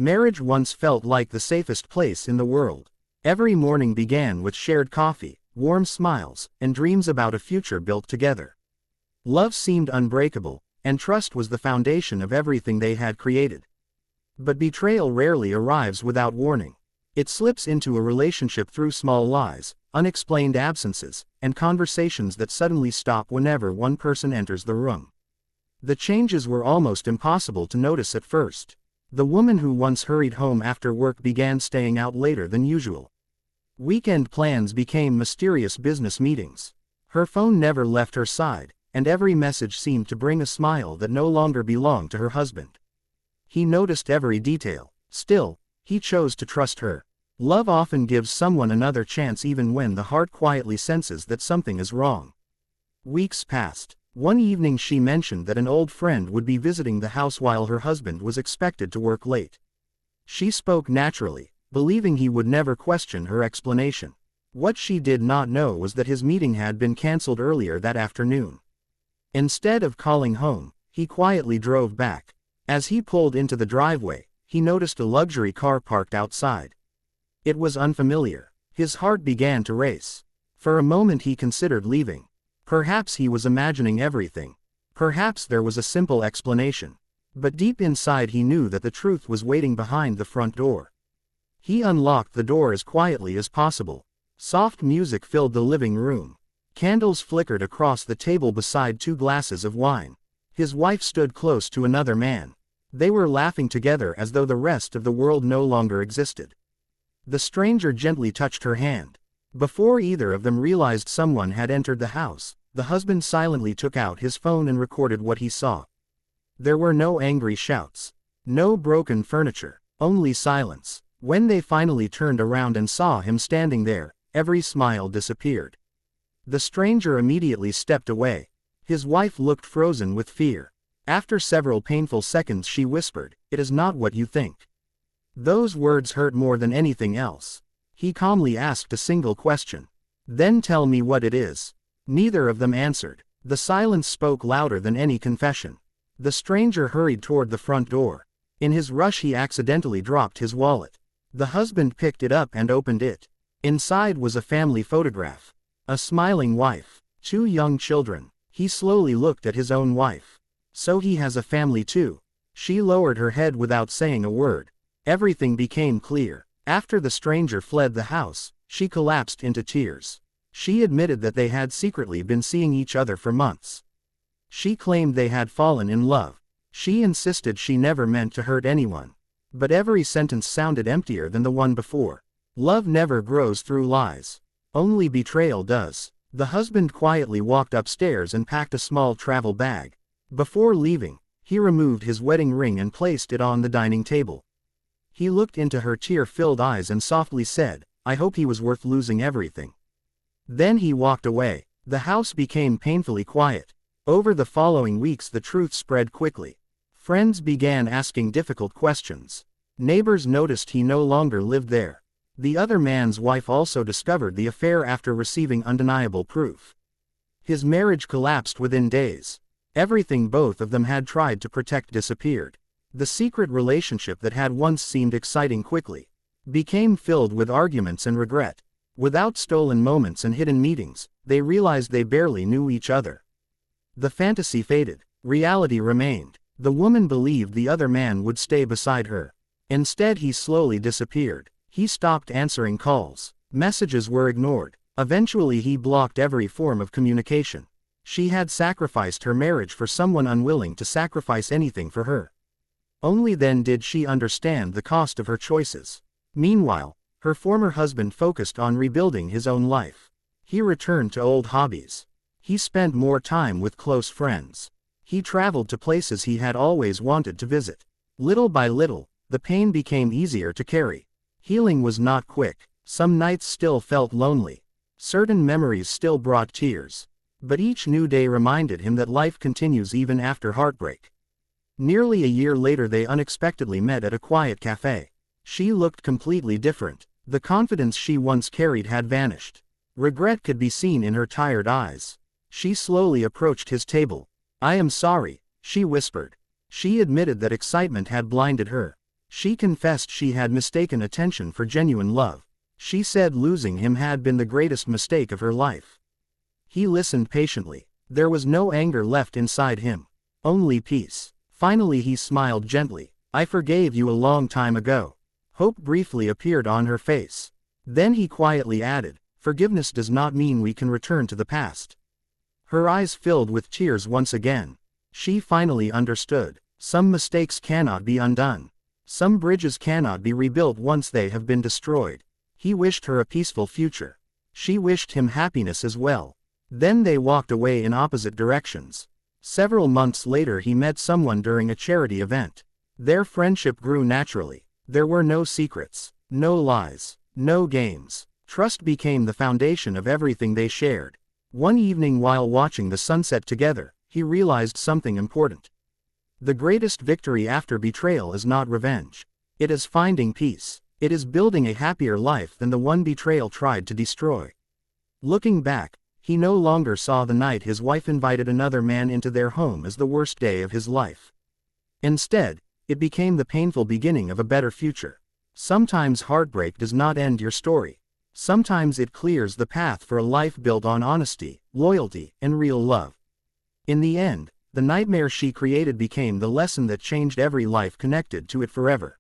Marriage once felt like the safest place in the world. Every morning began with shared coffee, warm smiles, and dreams about a future built together. Love seemed unbreakable, and trust was the foundation of everything they had created. But betrayal rarely arrives without warning. It slips into a relationship through small lies, unexplained absences, and conversations that suddenly stop whenever one person enters the room. The changes were almost impossible to notice at first. The woman who once hurried home after work began staying out later than usual. Weekend plans became mysterious business meetings. Her phone never left her side, and every message seemed to bring a smile that no longer belonged to her husband. He noticed every detail. Still, he chose to trust her. Love often gives someone another chance even when the heart quietly senses that something is wrong. Weeks passed. One evening she mentioned that an old friend would be visiting the house while her husband was expected to work late. She spoke naturally, believing he would never question her explanation. What she did not know was that his meeting had been cancelled earlier that afternoon. Instead of calling home, he quietly drove back. As he pulled into the driveway, he noticed a luxury car parked outside. It was unfamiliar. His heart began to race. For a moment he considered leaving. Perhaps he was imagining everything. Perhaps there was a simple explanation. But deep inside he knew that the truth was waiting behind the front door. He unlocked the door as quietly as possible. Soft music filled the living room. Candles flickered across the table beside 2 glasses of wine. His wife stood close to another man. They were laughing together as though the rest of the world no longer existed. The stranger gently touched her hand. Before either of them realized someone had entered the house, the husband silently took out his phone and recorded what he saw. There were no angry shouts. No broken furniture. Only silence. When they finally turned around and saw him standing there, every smile disappeared. The stranger immediately stepped away. His wife looked frozen with fear. After several painful seconds she whispered, "It is not what you think." Those words hurt more than anything else. He calmly asked a single question. "Then tell me what it is." Neither of them answered. The silence spoke louder than any confession. The stranger hurried toward the front door. In his rush he accidentally dropped his wallet. The husband picked it up and opened it. Inside was a family photograph. A smiling wife. 2 young children. He slowly looked at his own wife. So he has a family too. She lowered her head without saying a word. Everything became clear. After the stranger fled the house, she collapsed into tears. She admitted that they had secretly been seeing each other for months. She claimed they had fallen in love. She insisted she never meant to hurt anyone. But every sentence sounded emptier than the one before. Love never grows through lies. Only betrayal does. The husband quietly walked upstairs and packed a small travel bag. Before leaving, he removed his wedding ring and placed it on the dining table. He looked into her tear-filled eyes and softly said, "I hope he was worth losing everything." Then he walked away. The house became painfully quiet. Over the following weeks the truth spread quickly. Friends began asking difficult questions. Neighbors noticed he no longer lived there. The other man's wife also discovered the affair after receiving undeniable proof. His marriage collapsed within days. Everything both of them had tried to protect disappeared. The secret relationship that had once seemed exciting quickly became filled with arguments and regret. Without stolen moments and hidden meetings, they realized they barely knew each other. The fantasy faded. Reality remained. The woman believed the other man would stay beside her. Instead he slowly disappeared. He stopped answering calls. Messages were ignored. Eventually he blocked every form of communication. She had sacrificed her marriage for someone unwilling to sacrifice anything for her. Only then did she understand the cost of her choices. Meanwhile, her former husband focused on rebuilding his own life. He returned to old hobbies. He spent more time with close friends. He traveled to places he had always wanted to visit. Little by little, the pain became easier to carry. Healing was not quick. Some nights still felt lonely. Certain memories still brought tears. But each new day reminded him that life continues even after heartbreak. Nearly a year later they unexpectedly met at a quiet cafe. She looked completely different. The confidence she once carried had vanished. Regret could be seen in her tired eyes. She slowly approached his table. "I am sorry," she whispered. She admitted that excitement had blinded her. She confessed she had mistaken attention for genuine love. She said losing him had been the greatest mistake of her life. He listened patiently. There was no anger left inside him. Only peace. Finally he smiled gently. "I forgave you a long time ago." Hope briefly appeared on her face. Then he quietly added, "Forgiveness does not mean we can return to the past." Her eyes filled with tears once again. She finally understood. Some mistakes cannot be undone. Some bridges cannot be rebuilt once they have been destroyed. He wished her a peaceful future. She wished him happiness as well. Then they walked away in opposite directions. Several months later he met someone during a charity event. Their friendship grew naturally. There were no secrets, no lies, no games. Trust became the foundation of everything they shared. One evening while watching the sunset together, he realized something important. The greatest victory after betrayal is not revenge. It is finding peace. It is building a happier life than the one betrayal tried to destroy. Looking back, he no longer saw the night his wife invited another man into their home as the worst day of his life. Instead, it became the painful beginning of a better future. Sometimes heartbreak does not end your story. Sometimes it clears the path for a life built on honesty, loyalty, and real love. In the end, the nightmare she created became the lesson that changed every life connected to it forever.